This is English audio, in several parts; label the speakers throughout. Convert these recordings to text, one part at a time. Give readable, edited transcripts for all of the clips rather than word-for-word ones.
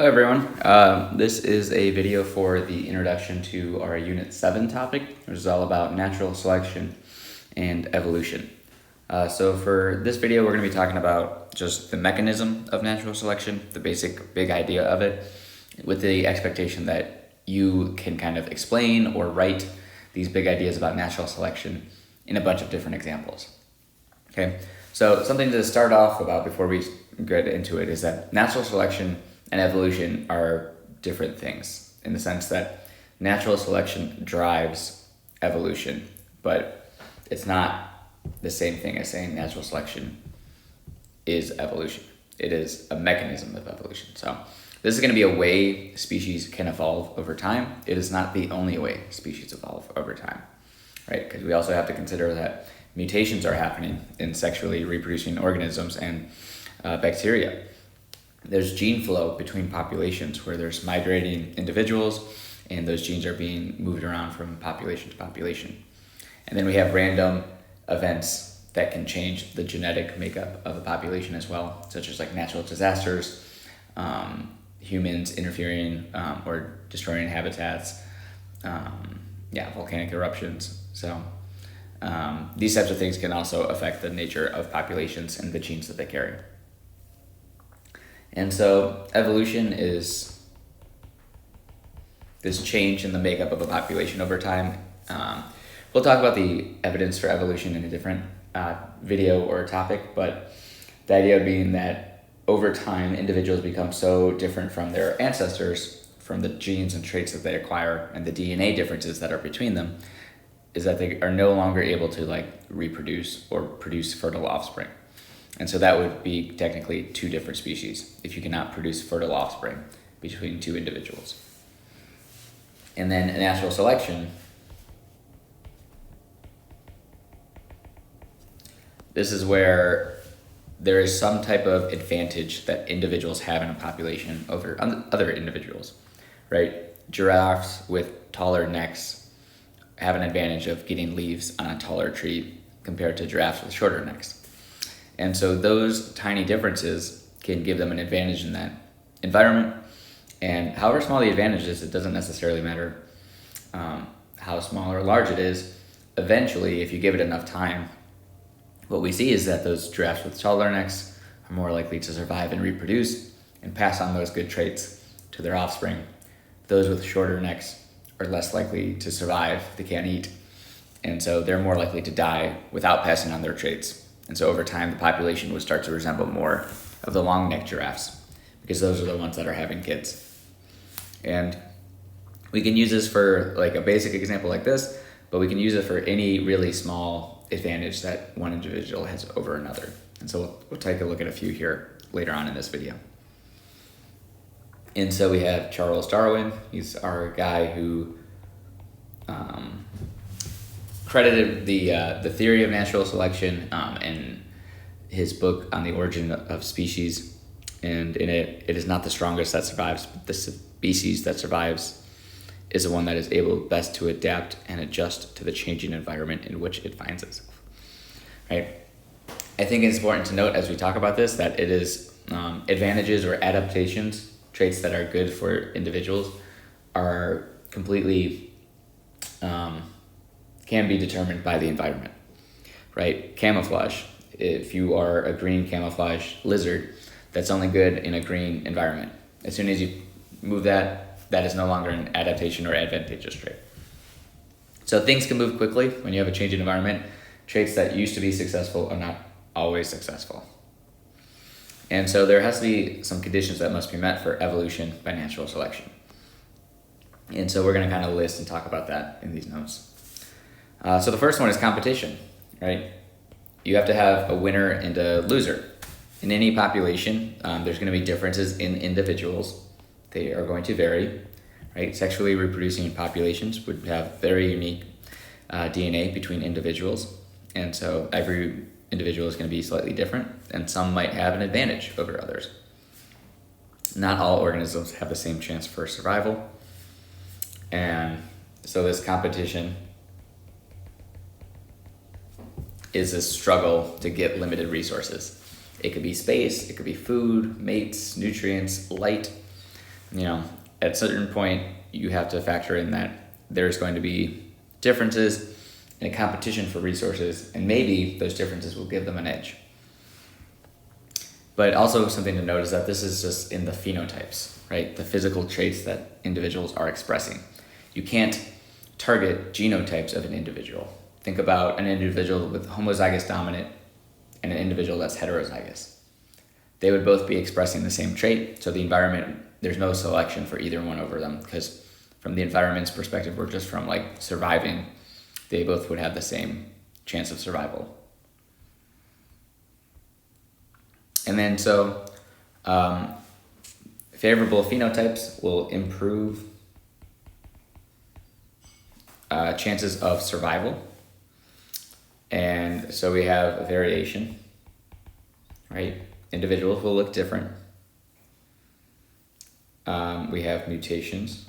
Speaker 1: Hello everyone. This is a video for the introduction to our Unit 7 topic, which is all about natural selection and evolution. So for this video, we're going to be talking about just the mechanism of natural selection, the big idea of it, with the expectation that you can kind of explain or write these big ideas about natural selection in a bunch of different examples. Okay, so something to start off about before we get into it is that natural selection and evolution are different things in the sense that natural selection drives evolution, but it's not the same thing as saying natural selection is evolution. It is a mechanism of evolution. So this is going to be a way species can evolve over time. It is not the only way species evolve over time, right? Because we also have to consider that mutations are happening in sexually reproducing organisms and bacteria. There's gene flow between populations where there's migrating individuals and those genes are being moved around from population to population. And then we have random events that can change the genetic makeup of a population as well, such as like natural disasters, humans interfering or destroying habitats, volcanic eruptions. So these types of things can also affect the nature of populations and the genes that they carry. And so evolution is this change in the makeup of a population over time. We'll talk about the evidence for evolution in a different video or topic, but the idea being that over time, individuals become so different from their ancestors, from the genes and traits that they acquire and the DNA differences that are between them, is that they are no longer able to reproduce or produce fertile offspring. And so that would be technically two different species if you cannot produce fertile offspring between two individuals. And then natural selection, this is where there is some type of advantage that individuals have in a population over other individuals, right? Giraffes with taller necks have an advantage of getting leaves on a taller tree compared to giraffes with shorter necks. And so those tiny differences can give them an advantage in that environment. And however small the advantage is, it doesn't necessarily matter how small or large it is. Eventually, if you give it enough time, what we see is that those giraffes with taller necks are more likely to survive and reproduce and pass on those good traits to their offspring. Those with shorter necks are less likely to survive. They can't eat. And so they're more likely to die without passing on their traits. And so over time, the population would start to resemble more of the long-necked giraffes because those are the ones that are having kids. And we can use this for like a basic example like this, but we can use it for any really small advantage that one individual has over another. And so we'll take a look at a few here later on in this video. And so we have Charles Darwin. He's our guy who credited the theory of natural selection in his book on the origin of species. And in it is not the strongest that survives, but the species that survives is the one that is able best to adapt and adjust to the changing environment in which it finds itself, right? I think it's important to note as we talk about this that it is advantages or adaptations, traits that are good for individuals, are completely can be determined by the environment, right? Camouflage, if you are a green camouflage lizard, that's only good in a green environment. As soon as you move that is no longer an adaptation or advantageous trait. So things can move quickly when you have a changing environment. Traits that used to be successful are not always successful. And so there has to be some conditions that must be met for evolution by natural selection. And so we're going to kind of list and talk about that in these notes. So the first one is competition, right? You have to have a winner and a loser. In any population, there's going to be differences in individuals. They are going to vary, right? Sexually reproducing populations would have very unique DNA between individuals. And so every individual is going to be slightly different, and some might have an advantage over others. Not all organisms have the same chance for survival. And so this competition is a struggle to get limited resources. It could be space, it could be food, mates, nutrients, light. you know, at a certain point, you have to factor in that there's going to be differences in a competition for resources, and maybe those differences will give them an edge. But also something to note is that this is just in the phenotypes, right? The physical traits that individuals are expressing. You can't target genotypes of an individual. Think about an individual with homozygous dominant and an individual that's heterozygous. They would both be expressing the same trait, so the environment, there's no selection for either one over them, because from the environment's perspective, or just from like surviving, they both would have the same chance of survival. And then favorable phenotypes will improve chances of survival. And so we have a variation, right? Individuals will look different. We have mutations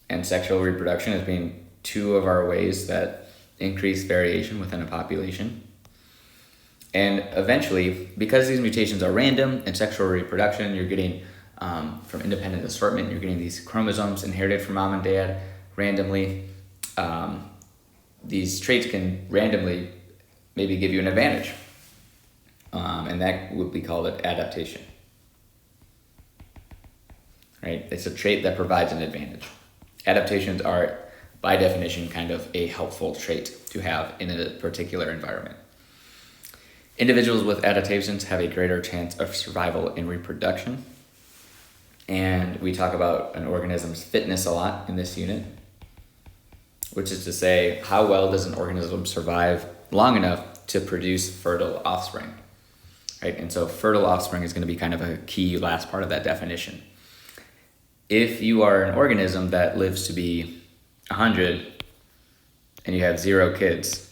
Speaker 1: and sexual reproduction as being two of our ways that increase variation within a population. And eventually, because these mutations are random and sexual reproduction, you're getting from independent assortment, you're getting these chromosomes inherited from mom and dad randomly. These traits can randomly maybe give you an advantage. And that would be called an adaptation. Right? It's a trait that provides an advantage. Adaptations are, by definition, kind of a helpful trait to have in a particular environment. Individuals with adaptations have a greater chance of survival and reproduction. And we talk about an organism's fitness a lot in this unit, which is to say, how well does an organism survive long enough to produce fertile offspring, right? And so fertile offspring is going to be kind of a key last part of that definition. If you are an organism that lives to be 100 and you have 0 kids,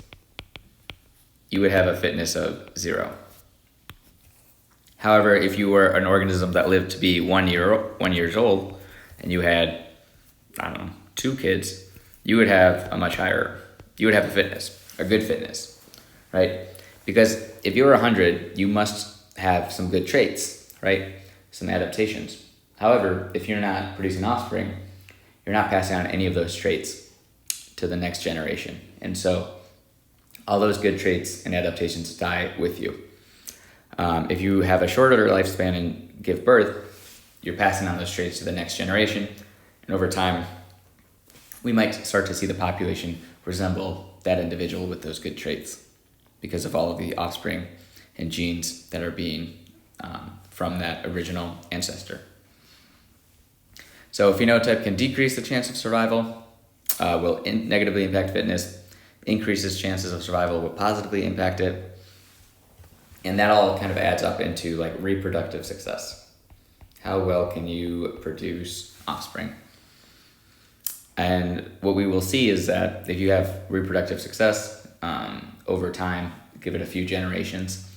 Speaker 1: you would have a fitness of 0. However, if you were an organism that lived to be 1 years old and you had, 2 kids, you would have a much higher, you would have a good fitness, right? Because if you're 100, you must have some good traits, right? Some adaptations. However, if you're not producing offspring, you're not passing on any of those traits to the next generation. And so all those good traits and adaptations die with you. If you have a shorter lifespan and give birth, you're passing on those traits to the next generation. And over time, we might start to see the population resemble that individual with those good traits because of all of the offspring and genes that are being from that original ancestor. So a phenotype can decrease the chance of survival, will negatively impact fitness, increases chances of survival, will positively impact it. And that all kind of adds up into like reproductive success. How well can you produce offspring? And what we will see is that if you have reproductive success over time, give it a few generations,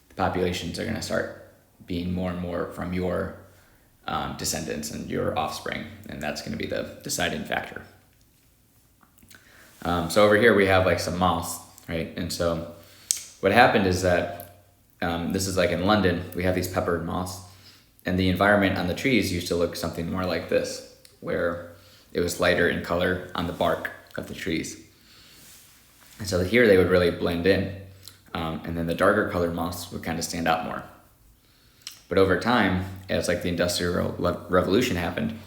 Speaker 1: the populations are going to start being more and more from your descendants and your offspring, and that's going to be the deciding factor. So over here we have like some moths, right? And so what happened is that this is like in London, we have these peppered moths, and the environment on the trees used to look something more like this, where it was lighter in color on the bark of the trees. And so here they would really blend in, and then the darker colored moths would kind of stand out more. But over time, as like the Industrial Revolution happened,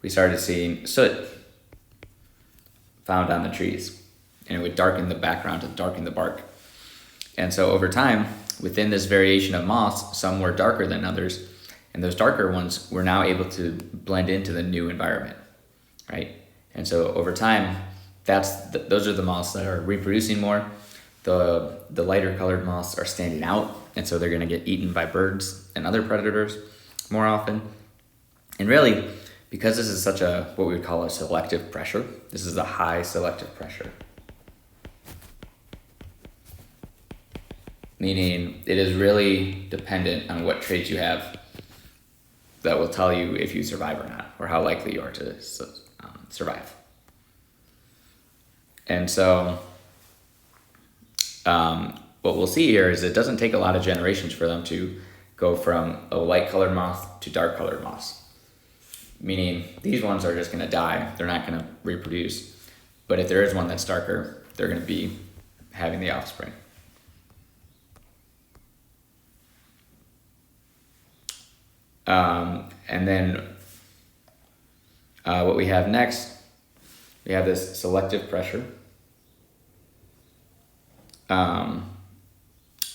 Speaker 1: we started seeing soot found on the trees, and it would darken the background and darken the bark. And so over time, within this variation of moths, some were darker than others, and those darker ones were now able to blend into the new environment, right? And so over time, those are the moths that are reproducing more. The lighter colored moths are standing out, and so they're going to get eaten by birds and other predators more often. And really, because this is such a, what we would call a selective pressure, this is a high selective pressure. Meaning it is really dependent on what traits you have that will tell you if you survive or not, or how likely you are to survive. And so what we'll see here is it doesn't take a lot of generations for them to go from a light colored moth to dark colored moths. meaning these ones are just going to die. They're not going to reproduce. But if there is one that's darker, they're going to be having the offspring. And then what we have next, we have this selective pressure. And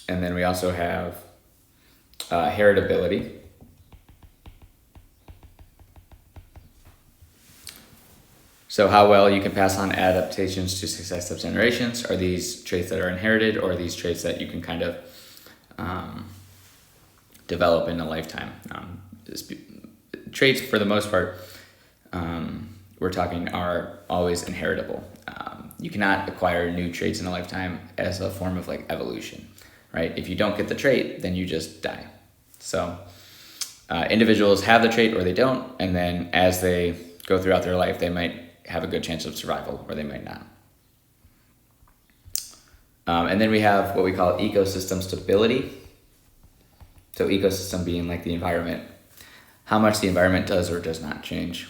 Speaker 1: then we also have heritability. So how well you can pass on adaptations to successive generations. Are these traits that are inherited, or are these traits that you can kind of develop in a lifetime? Traits, for the most part, we're talking, are always inheritable. You cannot acquire new traits in a lifetime as a form of like evolution, right? If you don't get the trait, then you just die. So individuals have the trait or they don't, and then as they go throughout their life, they might have a good chance of survival or they might not. And then we have what we call ecosystem stability. So ecosystem being like the environment, how much the environment does or does not change.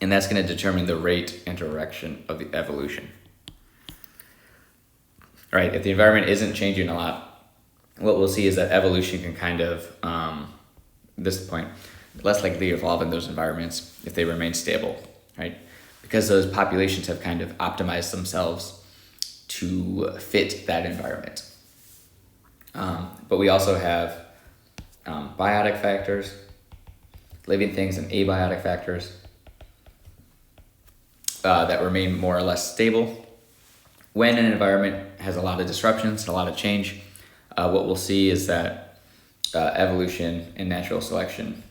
Speaker 1: And that's going to determine the rate and direction of the evolution. Right? If the environment isn't changing a lot, what we'll see is that evolution can kind of, this point, less likely evolve in those environments if they remain stable, right? Because those populations have kind of optimized themselves to fit that environment. But we also have biotic factors, living things, and abiotic factors that remain more or less stable. When an environment has a lot of disruptions, a lot of change, what we'll see is that evolution and natural selection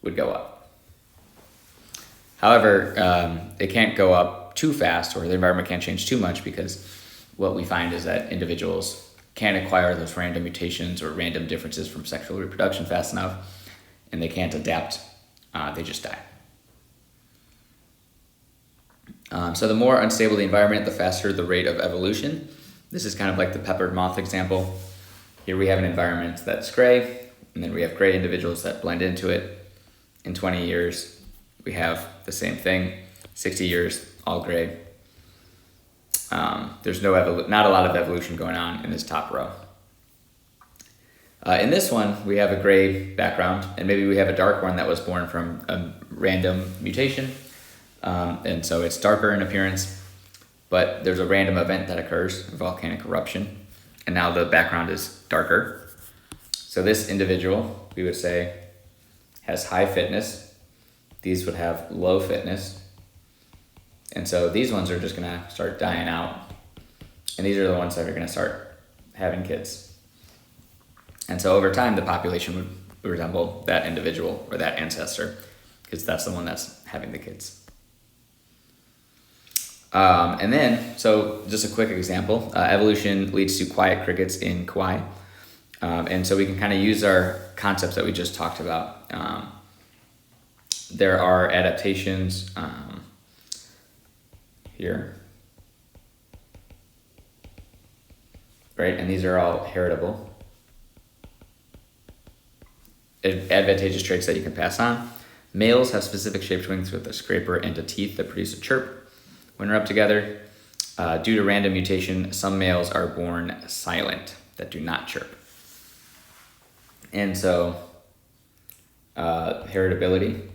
Speaker 1: would go up. However, it can't go up too fast, or the environment can't change too much, because what we find is that individuals can't acquire those random mutations or random differences from sexual reproduction fast enough, and they can't adapt, they just die. So the more unstable the environment, the faster the rate of evolution. This is kind of like the peppered moth example. Here we have an environment that's gray, and then we have gray individuals that blend into it. In 20 years, we have the same thing. 60 years, all gray. There's not a lot of evolution going on in this top row. In this one, we have a gray background, and maybe we have a dark one that was born from a random mutation. And so it's darker in appearance, but there's a random event that occurs, volcanic eruption, and now the background is darker. So this individual, we would say, has high fitness. These would have low fitness. And so these ones are just gonna start dying out. And these are the ones that are gonna start having kids. And so over time, the population would resemble that individual or that ancestor, because that's the one that's having the kids. And then, so just a quick example, evolution leads to quiet crickets in Kauai. And so we can kind of use our concepts that we just talked about. There are adaptations here, right? And these are all heritable. Advantageous traits that you can pass on. Males have specific shaped wings with a scraper and a teeth that produce a chirp when rubbed together. Due to random mutation, some males are born silent that do not chirp. And so, heritability,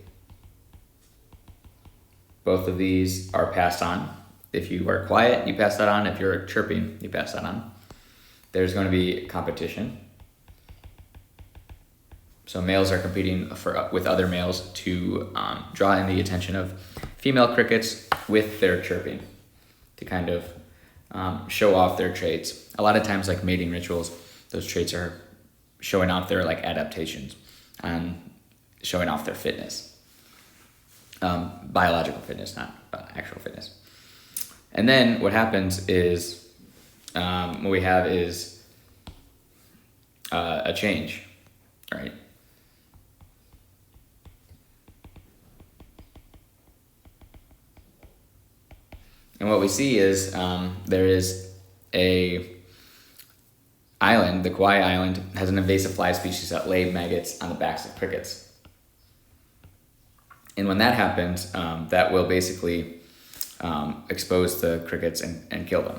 Speaker 1: both of these are passed on. If you are quiet, you pass that on. If you're chirping, you pass that on. There's going to be competition. So males are competing with other males to draw in the attention of female crickets with their chirping to kind of show off their traits. A lot of times, like mating rituals, those traits are showing off their like adaptations and showing off their fitness. Biological fitness, not actual fitness. And then what happens is what we have is a change, right? And what we see is there is a island, the Kauai Island, has an invasive fly species that lay maggots on the backs of crickets. And when that happens, that will basically expose the crickets and kill them.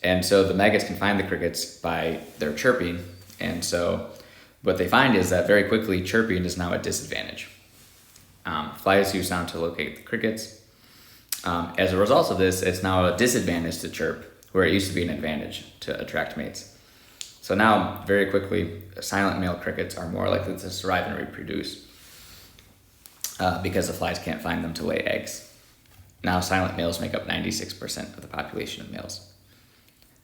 Speaker 1: And so the maggots can find the crickets by their chirping. And so what they find is that very quickly chirping is now a disadvantage. Flies use sound to locate the crickets. As a result of this, it's now a disadvantage to chirp, where it used to be an advantage to attract mates. So now, very quickly, silent male crickets are more likely to survive and reproduce because the flies can't find them to lay eggs. Now silent males make up 96% of the population of males.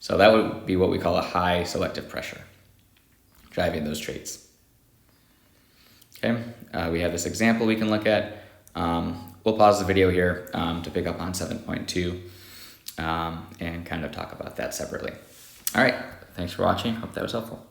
Speaker 1: So that would be what we call a high selective pressure, driving those traits. Okay, we have this example we can look at. We'll pause the video here to pick up on 7.2 and kind of talk about that separately. All right, thanks for watching. Hope that was helpful.